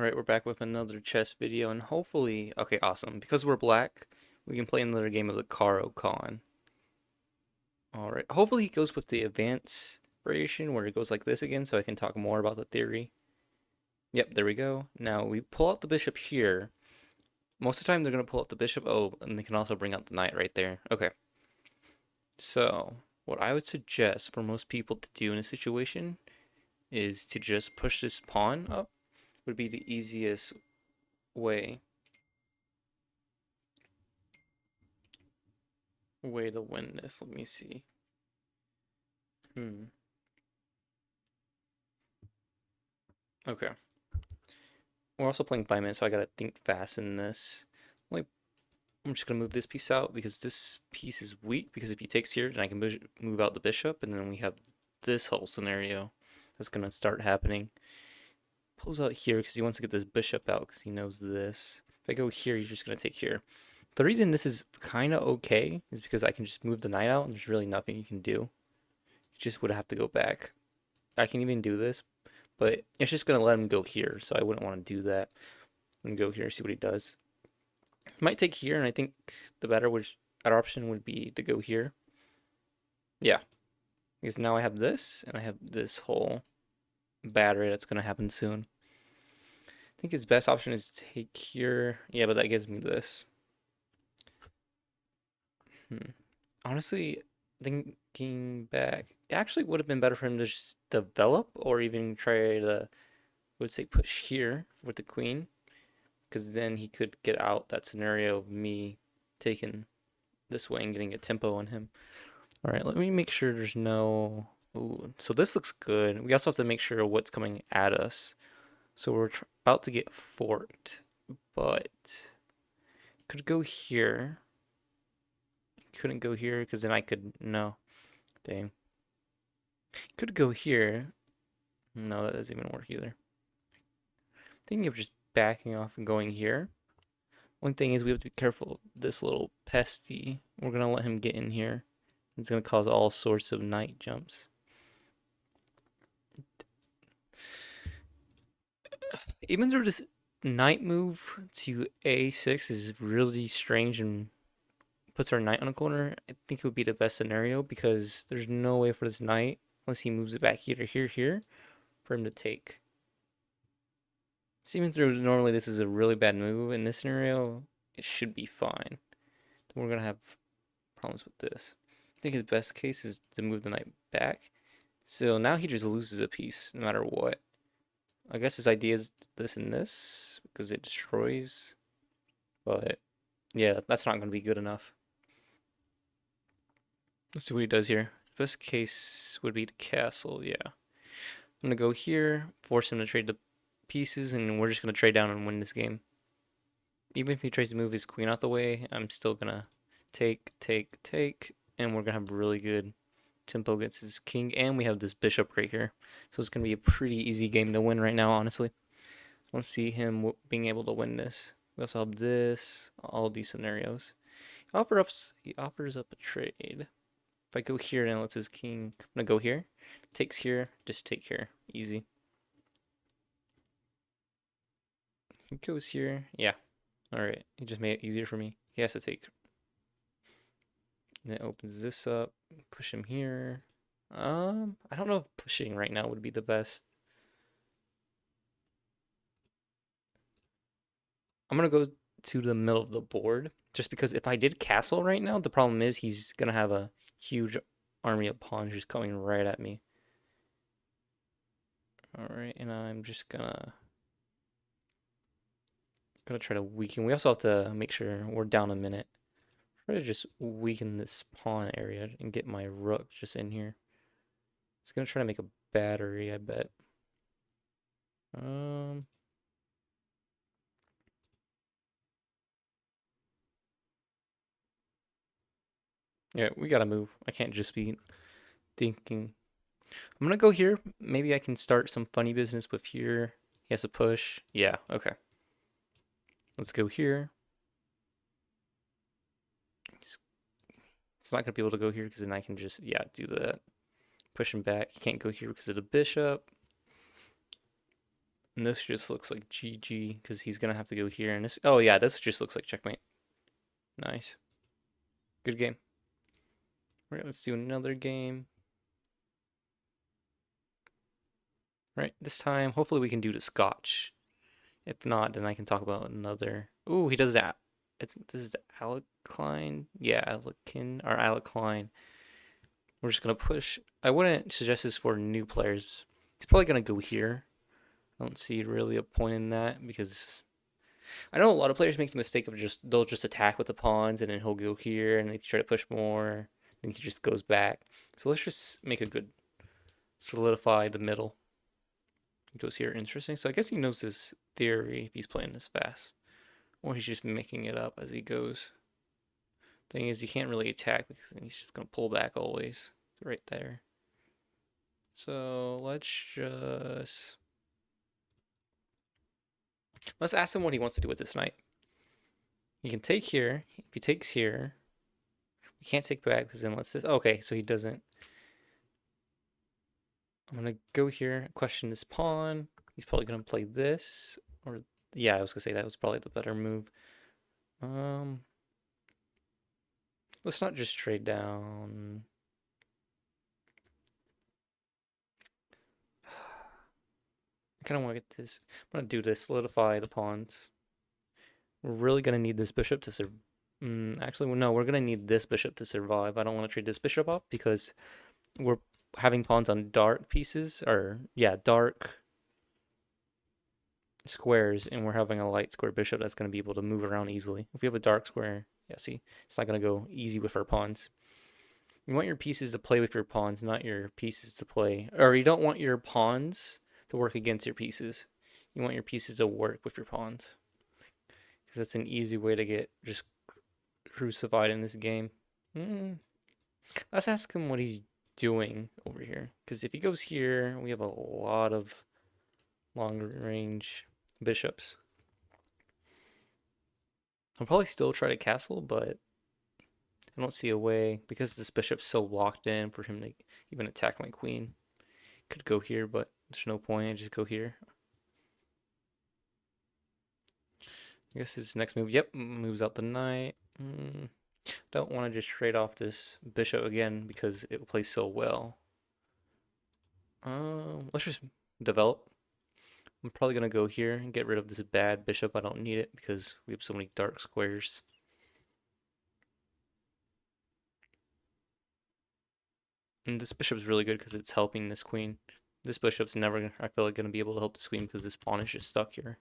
Alright, we're back with another chess video, and hopefully, okay, awesome. Because we're black, we can play another game of the Caro Con. Alright, hopefully it goes with the advanced variation, where it goes like this again, so I can talk more about the theory. Yep, there we go. Now, we pull out the bishop here. Most of the time, they're going to pull out the bishop. Oh, and they can also bring out the knight right there. Okay. So, what I would suggest for most people to do in a situation is to just push this pawn up, would be the easiest way to win this. Let me see. Hmm. Okay. We're also playing 5 minutes, so I gotta think fast in this. Like, I'm just gonna move this piece out because this piece is weak. Because if he takes here, then I can move out the bishop, and then we have this whole scenario that's gonna start happening. Pulls out here because he wants to get this bishop out because he knows this. If I go here, he's just gonna take here. The reason this is kind of okay is because I can just move the knight out, and there's really nothing you can do. You just would have to go back. I can even do this, but it's just gonna let him go here, so I wouldn't want to do that. I'm gonna go here and see what he does. He might take here, and I think the better option would be to go here. Yeah, because now I have this, and I have this whole battery that's gonna happen soon. I think his best option is to take here. Yeah, but that gives me this. Honestly, thinking back, it actually would have been better for him to just develop or even try to, I would say, push here with the queen, because then he could get out that scenario of me taking this way and getting a tempo on him. All right, let me make sure there's no. Ooh, so this looks good. We also have to make sure what's coming at us. So we're about to get forked, but could go here. Couldn't go here because then I could no. Dang. Could go here. No, that doesn't even work either. Thinking of just backing off and going here. One thing is we have to be careful of this little pesty. We're gonna let him get in here. It's gonna cause all sorts of knight jumps. Even though this knight move to a6 is really strange and puts our knight on a corner, I think it would be the best scenario because there's no way for this knight, unless he moves it back here to here, for him to take. So even though normally this is a really bad move, in this scenario, it should be fine. We're going to have problems with this. I think his best case is to move the knight back. So now he just loses a piece no matter what. I guess his idea is this and this because it destroys. But yeah, that's not going to be good enough. Let's see what he does here. Best case would be to castle, yeah. I'm going to go here, force him to trade the pieces, and we're just going to trade down and win this game. Even if he tries to move his queen out the way, I'm still going to take, and we're going to have really good tempo against his king, and we have this bishop right here. So it's going to be a pretty easy game to win right now, honestly. Let's see him being able to win this. We also have this, all these scenarios. He offers up a trade. If I go here and it lets his king, I'm gonna go here. Takes here, just take here, easy. He goes here, yeah. All right, he just made it easier for me. He has to take. And it opens this up. Push him here. I don't know if pushing right now would be the best. I'm gonna go to the middle of the board just because if I did castle right now, the problem is he's gonna have a huge army of pawns just coming right at me. All right, and I'm just gonna try to weaken. We also have to make sure we're down a minute. Try to just weaken this pawn area and get my rook just in here. It's gonna try to make a battery, I bet. Um, yeah, we gotta move. I can't just be thinking. I'm gonna go here. Maybe I can start some funny business with here. He has a push. Yeah, okay. Let's go here. It's not gonna be able to go here because then I can just, yeah, do that. Push him back. He can't go here because of the bishop. And this just looks like GG because he's gonna have to go here. And this, oh yeah, this just looks like checkmate. Nice, good game. Right, let's do another game. Right, this time hopefully we can do the Scotch. If not, then I can talk about another. Ooh, he does that. I think this is the Alkaline. Yeah, Alekin or Alkaline. We're just gonna push. I wouldn't suggest this for new players. He's probably gonna go here. I don't see really a point in that because I know a lot of players make the mistake of they'll just attack with the pawns and then he'll go here and they try to push more. Then he just goes back. So let's just make a good solidify the middle. He goes here, interesting. So I guess he knows this theory if he's playing this fast, or he's just making it up as he goes. Thing is, you can't really attack because then he's just gonna pull back always. It's right there. So let's ask him what he wants to do with this knight. He can take here. If he takes here, we can't take back because then let's this. Okay, so he doesn't. I'm gonna go here, question this pawn. He's probably gonna play this, or yeah, I was gonna say that was probably the better move. Let's not just trade down. I kind of want to get this. I'm gonna do this, solidify the pawns. We're really gonna need this bishop to survive. Actually, no, we're gonna need this bishop to survive. I don't want to trade this bishop off because we're having pawns on dark pieces, or yeah, dark squares, and we're having a light square bishop that's gonna be able to move around easily. If we have a dark square, yeah, see, it's not gonna go easy with our pawns. You want your pieces to play with your pawns, not your pieces to play, or you don't want your pawns to work against your pieces. You want your pieces to work with your pawns, because that's an easy way to get just crucified in this game. Let's ask him what he's doing over here, because if he goes here, we have a lot of long range bishops. I'll probably still try to castle, but I don't see a way because this bishop's so locked in for him to even attack my queen. Could go here, but there's no point. I just go here. I guess his next move, yep, moves out the knight. Don't want to just trade off this bishop again because it plays so well. Let's just develop. I'm probably going to go here and get rid of this bad bishop. I don't need it because we have so many dark squares. And this bishop's really good because it's helping this queen. This bishop's never, I feel like, going to be able to help this queen because this pawn is just stuck here.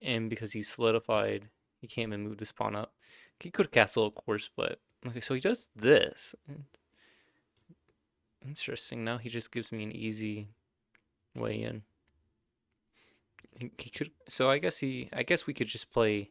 And because he's solidified, he can't even move this pawn up. He could castle, of course, but okay, so he does this. Interesting. Now he just gives me an easy way in. He could. So I guess we could just play.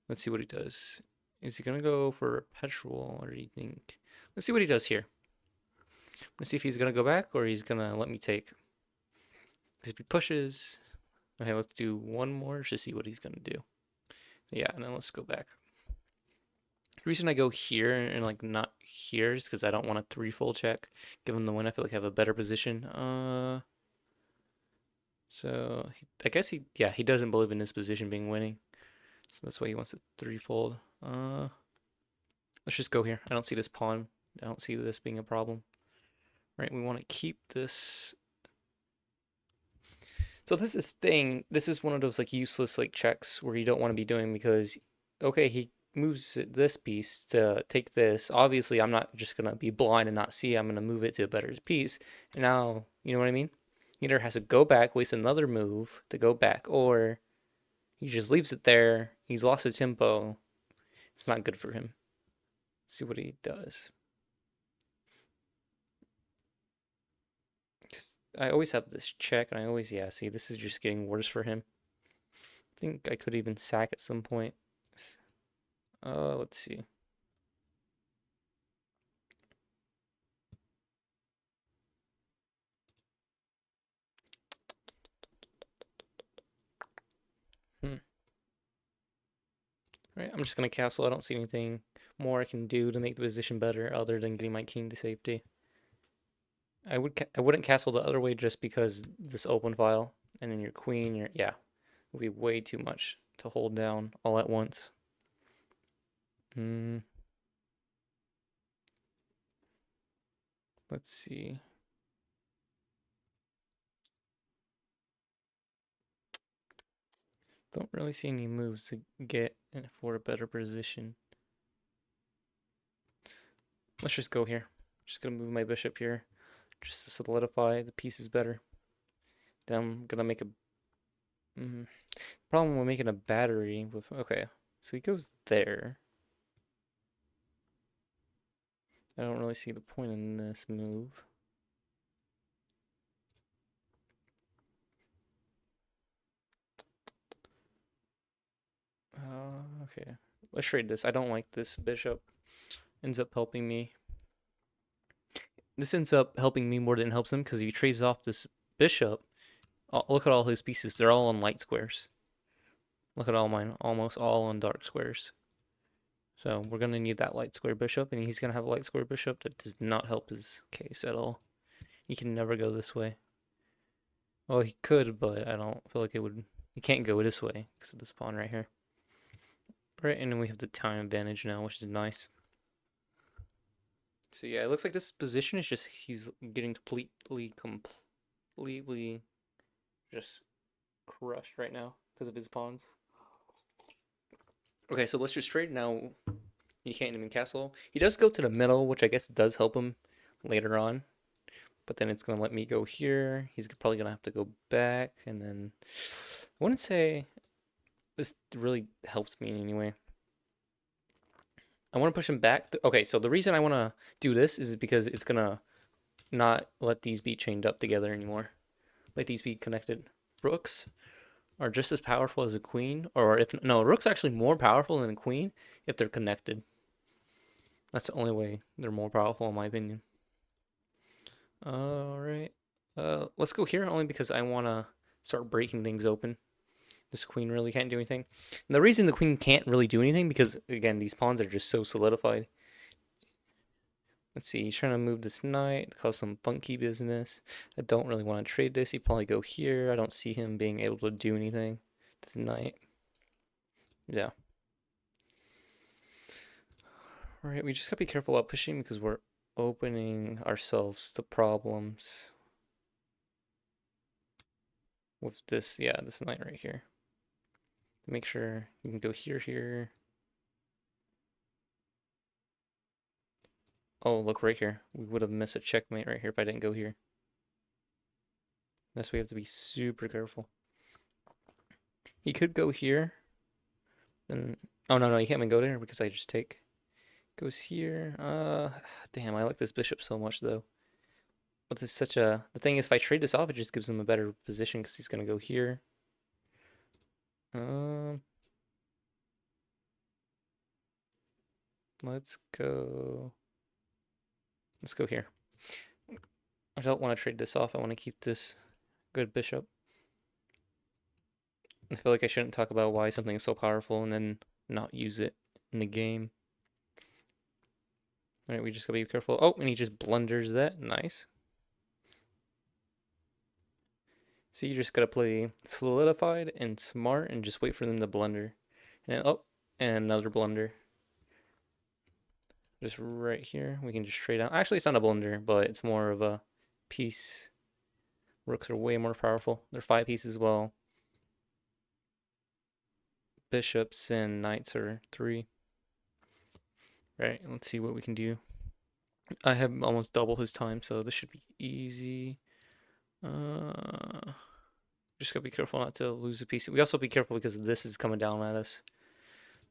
Let's see what he does. Is he gonna go for perpetual, or do you think? Let's see what he does here. Let's see if he's gonna go back or he's gonna let me take. Because if he pushes, okay, let's do one more to see what he's gonna do. Yeah, and then let's go back. The reason I go here and like not here is because I don't want a three-fold check. Given the win, I feel like I have a better position. So I guess he doesn't believe in this position being winning. So that's why he wants a threefold. Let's just go here. I don't see this pawn. I don't see this being a problem. Right, we want to keep this. So this is one of those like useless like checks where you don't want to be doing because okay, he moves this piece to take this. Obviously, I'm not just gonna be blind and not see. I'm gonna move it to a better piece. And now, you know what I mean? He either has to go back, waste another move to go back, or he just leaves it there. He's lost his tempo. It's not good for him. Let's see what he does. I always have this check, and I always, yeah, see, this is just getting worse for him. I think I could even sack at some point. Let's see. Right, I'm just gonna castle. I don't see anything more I can do to make the position better other than getting my king to safety. I wouldn't castle the other way just because this open file. And then your queen, yeah, will be way too much to hold down all at once. Let's see. Don't really see any moves to get for a better position. Let's just go here. Just gonna move my bishop here, just to solidify the pieces better. Then I'm gonna make a problem with making a battery with. Okay, so he goes there. I don't really see the point in this move. Okay. Let's trade this. I don't like this bishop. Ends up helping me. This ends up helping me more than it helps him because if he trades off this bishop, look at all his pieces. They're all on light squares. Look at all mine. Almost all on dark squares. So we're going to need that light square bishop, and he's going to have a light square bishop that does not help his case at all. He can never go this way. Well, he could, but I don't feel like it would. He can't go this way because of this pawn right here. Right, and then we have the time advantage now, which is nice. So yeah, it looks like this position is just he's getting completely just crushed right now because of his pawns. Okay, so let's just trade now. You can't even castle. He does go to the middle, which I guess does help him later on. But then it's going to let me go here. He's probably going to have to go back. And then I wouldn't say this really helps me in any way. I want to push him back. Okay, so the reason I want to do this is because it's going to not let these be chained up together anymore. Let these be connected. Rooks are just as powerful as a queen. Or if no, rook's actually more powerful than a queen if they're connected. That's the only way they're more powerful in my opinion. Alright. Let's go here only because I want to start breaking things open. This queen really can't do anything. And the reason the queen can't really do anything because, again, these pawns are just so solidified. Let's see, he's trying to move this knight, cause some funky business. I don't really want to trade this. He'd probably go here. I don't see him being able to do anything. This knight. Yeah. Alright, we just gotta be careful about pushing because we're opening ourselves to problems with this, yeah, this knight right here. Make sure you can go here. Oh, look right here. We would have missed a checkmate right here if I didn't go here. That's why we have to be super careful. He could go here. Then, oh no, he can't even go there because I just take. Goes here. Damn, I like this bishop so much though. But this is such a. The thing is, if I trade this off, it just gives him a better position because he's gonna go here. Let's go. Let's go here. I don't want to trade this off. I want to keep this good bishop. I feel like I shouldn't talk about why something is so powerful and then not use it in the game. All right, we just gotta be careful. Oh, and he just blunders that. Nice. So you just gotta play solidified and smart and just wait for them to blunder. And oh, and another blunder. Just right here, we can just trade out. Actually, it's not a blunder, but it's more of a piece. Rooks are way more powerful. They're 5 pieces as well. Bishops and knights are 3. Right, let's see what we can do. I have almost double his time, so this should be easy. Just gotta be careful not to lose a piece. We also be careful because this is coming down at us.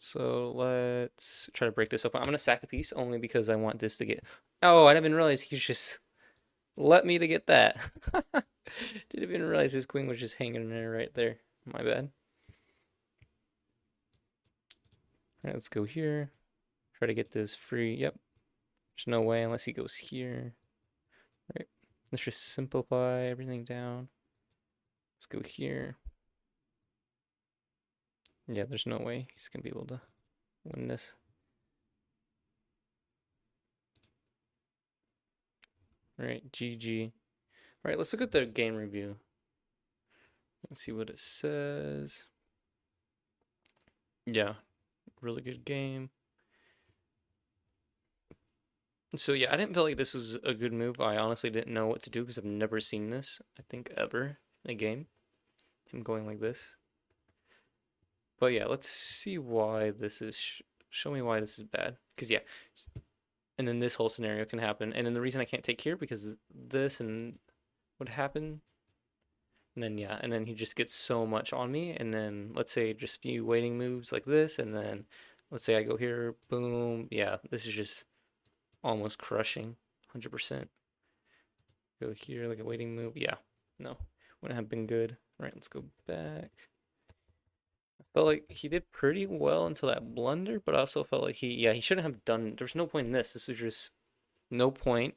So let's try to break this open. I'm gonna sack a piece only because I want this to get. Oh, I didn't even realize he just let me to get that. Didn't even realize his queen was just hanging there right there. My bad. Alright, let's go here. Try to get this free. Yep. There's no way unless he goes here. Right. Let's just simplify everything down. Let's go here. Yeah, there's no way he's gonna be able to win this. All right, GG. All right, let's look at the game review. Let's see what it says. Yeah, really good game. So yeah, I didn't feel like this was a good move. I honestly didn't know what to do because I've never seen this, I think, ever in a game. Him going like this. But yeah, let's see why this is. Show me why this is bad. Because yeah, and then this whole scenario can happen. And then the reason I can't take here because this and would happen. And then yeah, and then he just gets so much on me. And then let's say just a few waiting moves like this, and then let's say I go here, boom. Yeah, this is just almost crushing, 100%. Go here like a waiting move. Yeah, no, wouldn't have been good. All right, let's go back. I felt like he did pretty well until that blunder, but I also felt like he shouldn't have done. There was no point in this. This was just no point.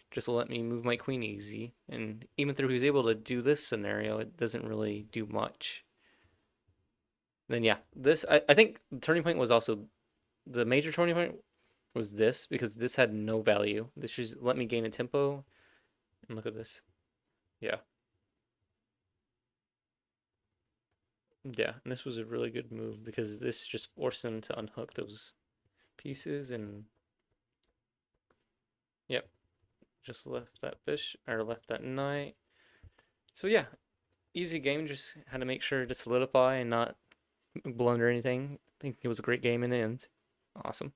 Just let me move my queen easy. And even though he was able to do this scenario, it doesn't really do much. Then yeah, this I think the turning point was also the major turning point was this because this had no value. This just let me gain a tempo. And look at this. Yeah. Yeah, and this was a really good move because this just forced him to unhook those pieces and yep, just left that fish or left that knight. So yeah, easy game. Just had to make sure to solidify and not blunder anything. I think it was a great game in the end. Awesome.